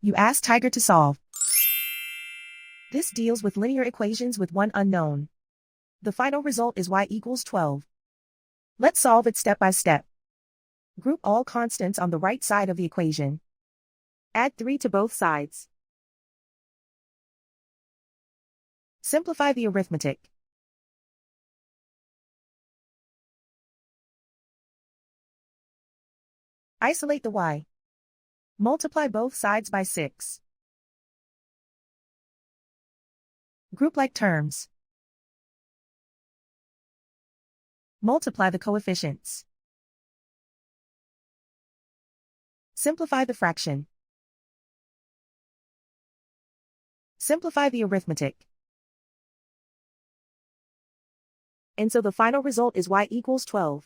You ask Tiger to solve. This deals with linear equations with one unknown. The final result is y equals 12. Let's solve it step by step. Group all constants on the right side of the equation. Add 3 to both sides. Simplify the arithmetic. Isolate the y. Multiply both sides by 6. Group like terms. Multiply the coefficients. Simplify the fraction. Simplify the arithmetic. And so the final result is y equals 12.